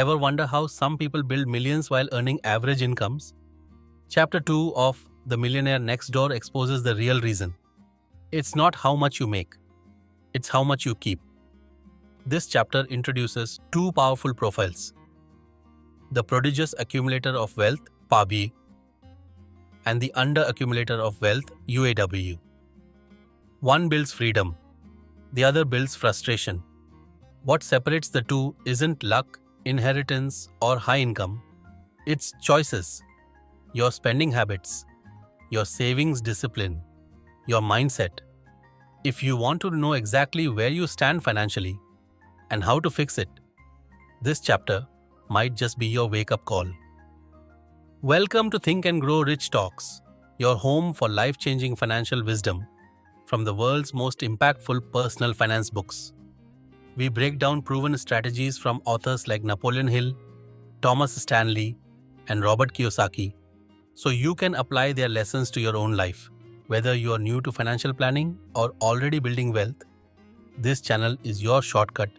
Ever wonder how some people build millions while earning average incomes? Chapter 2 of The Millionaire Next Door exposes the real reason. It's not how much you make, it's how much you keep. This chapter introduces two powerful profiles: the prodigious accumulator of wealth, PAB, and the under accumulator of wealth, UAW. One builds freedom, the other builds frustration. What separates the two isn't luck, inheritance, or high income. It's choices, your spending habits, your savings discipline, your mindset. If you want to know exactly where you stand financially and how to fix it, this chapter might just be your wake-up call. Welcome to Think and Grow Rich Talks, your home for life-changing financial wisdom from the world's most impactful personal finance books. We break down proven strategies from authors like Napoleon Hill, Thomas Stanley, and Robert Kiyosaki, so you can apply their lessons to your own life. Whether you are new to financial planning or already building wealth, this channel is your shortcut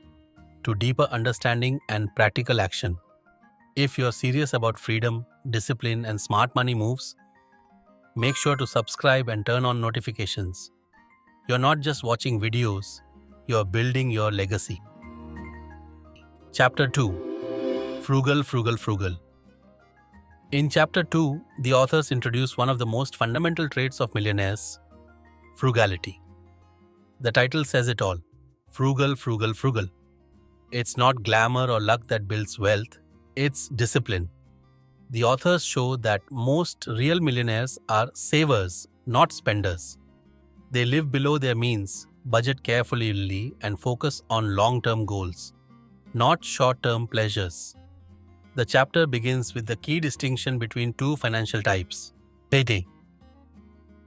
to deeper understanding and practical action. If you're serious about freedom, discipline, and smart money moves, make sure to subscribe and turn on notifications. You're not just watching videos, you're building your legacy. Chapter 2: Frugal Frugal Frugal. In Chapter 2, the authors introduce one of the most fundamental traits of millionaires: frugality. The title says it all: Frugal Frugal Frugal. It's not glamour or luck that builds wealth, it's discipline. The authors show that most real millionaires are savers, not spenders. They live below their means, budget carefully, and focus on long-term goals, not short-term pleasures. The chapter begins with the key distinction between two financial types. Payday.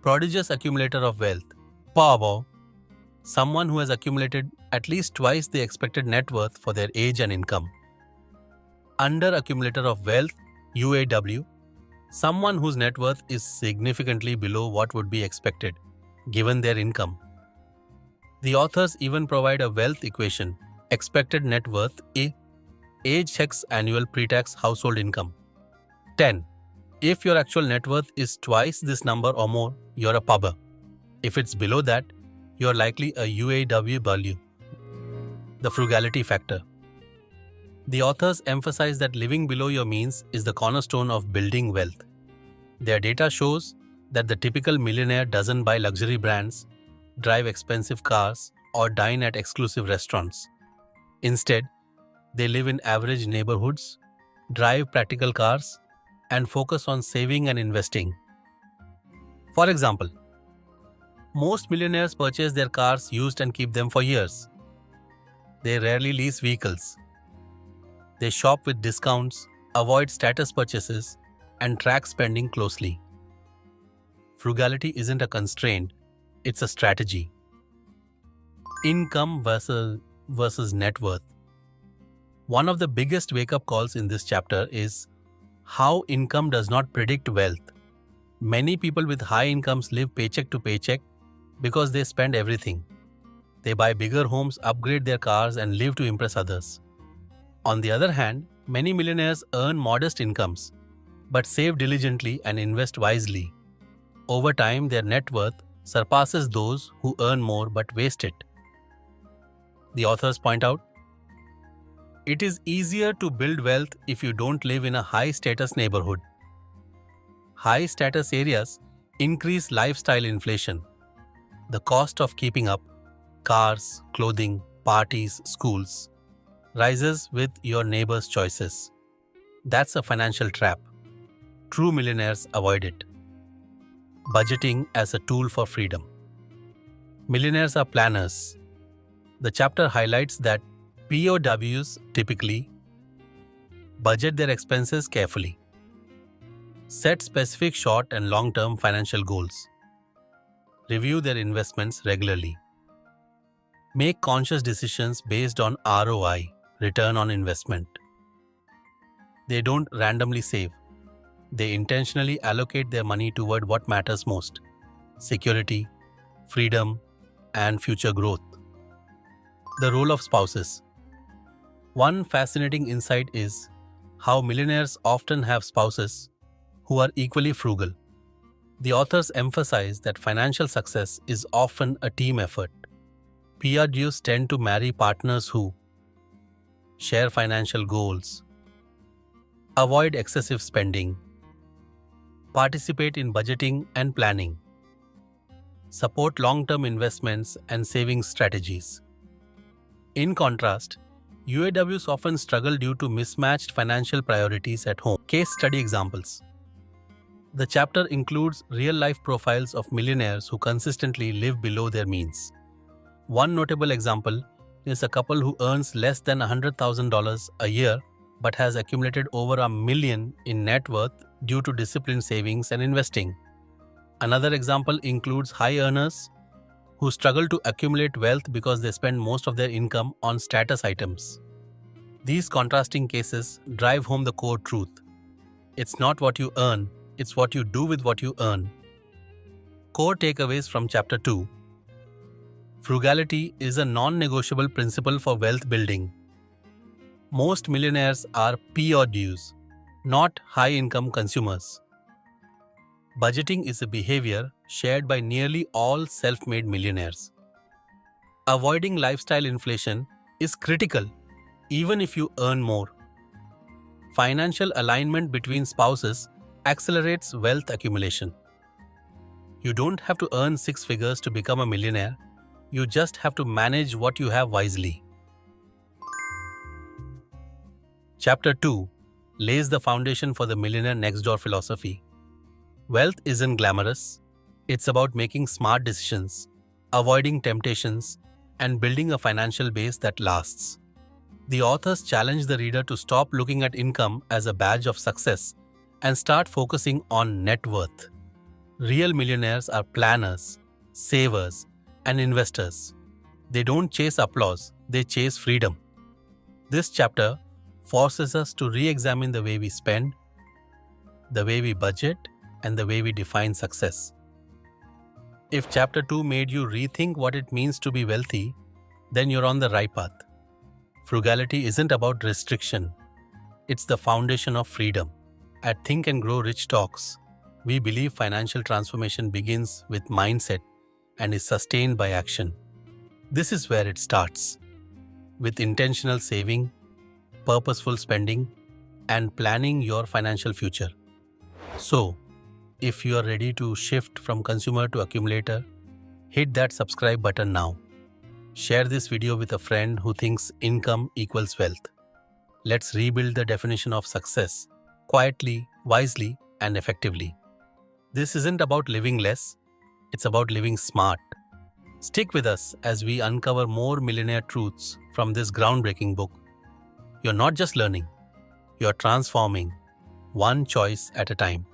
Prodigious accumulator of wealth. PAB. Someone who has accumulated at least twice the expected net worth for their age and income. Under accumulator of wealth, UAW. Someone whose net worth is significantly below what would be expected, given their income. The authors even provide a wealth equation: expected net worth A, age x annual pre-tax household income. 10. If your actual net worth is twice this number or more, you're a PAB. If it's below that, you're likely a UAW value. The frugality factor. The authors emphasize that living below your means is the cornerstone of building wealth. Their data shows that the typical millionaire doesn't buy luxury brands, drive expensive cars, or dine at exclusive restaurants. Instead, they live in average neighborhoods, drive practical cars, and focus on saving and investing. For example, most millionaires purchase their cars used and keep them for years. They rarely lease vehicles. They shop with discounts, avoid status purchases, and track spending closely. Frugality isn't a constraint, it's a strategy. Income versus net worth. One of the biggest wake-up calls in this chapter is how income does not predict wealth. Many people with high incomes live paycheck to paycheck because they spend everything. They buy bigger homes, upgrade their cars, and live to impress others. On the other hand, many millionaires earn modest incomes, but save diligently and invest wisely. Over time, their net worth surpasses those who earn more but waste it. The authors point out, it is easier to build wealth if you don't live in a high-status neighborhood. High-status areas increase lifestyle inflation. The cost of keeping up, cars, clothing, parties, schools, rises with your neighbor's choices. That's a financial trap. True millionaires avoid it. Budgeting as a tool for freedom. Millionaires are planners. The chapter highlights that POWs typically budget their expenses carefully, set specific short and long-term financial goals, review their investments regularly, make conscious decisions based on ROI, return on investment. They don't randomly save. They intentionally allocate their money toward what matters most: security, freedom, and future growth. The role of spouses. One fascinating insight is how millionaires often have spouses who are equally frugal. The authors emphasize that financial success is often a team effort. PRGs tend to marry partners who share financial goals, avoid excessive spending, participate in budgeting and planning, support long-term investments and savings strategies. In contrast, UAWs often struggle due to mismatched financial priorities at home. Case study examples. The chapter includes real-life profiles of millionaires who consistently live below their means. One notable example is a couple who earns less than $100,000 a year but has accumulated over $1 million in net worth due to disciplined savings and investing. Another example includes high earners who struggle to accumulate wealth because they spend most of their income on status items. These contrasting cases drive home the core truth. It's not what you earn, it's what you do with what you earn. Core takeaways from Chapter 2. Frugality is a non-negotiable principle for wealth building. Most millionaires are PRGs, not high-income consumers. Budgeting is a behavior shared by nearly all self-made millionaires. Avoiding lifestyle inflation is critical, even if you earn more. Financial alignment between spouses accelerates wealth accumulation. You don't have to earn six figures to become a millionaire. You just have to manage what you have wisely. Chapter 2 lays the foundation for the Millionaire Next Door philosophy. Wealth isn't glamorous. It's about making smart decisions, avoiding temptations, and building a financial base that lasts. The authors challenge the reader to stop looking at income as a badge of success and start focusing on net worth. Real millionaires are planners, savers, and investors. They don't chase applause, they chase freedom. This chapter forces us to re-examine the way we spend, the way we budget, and the way we define success. If Chapter 2 made you rethink what it means to be wealthy, then you're on the right path. Frugality isn't about restriction. It's the foundation of freedom. At Think and Grow Rich Talks, we believe financial transformation begins with mindset and is sustained by action. This is where it starts, with intentional saving, purposeful spending, and planning your financial future. So, if you are ready to shift from consumer to accumulator, hit that subscribe button now. Share this video with a friend who thinks income equals wealth. Let's rebuild the definition of success quietly, wisely, and effectively. This isn't about living less, it's about living smart. Stick with us as we uncover more millionaire truths from this groundbreaking book. You're not just learning, you're transforming, one choice at a time.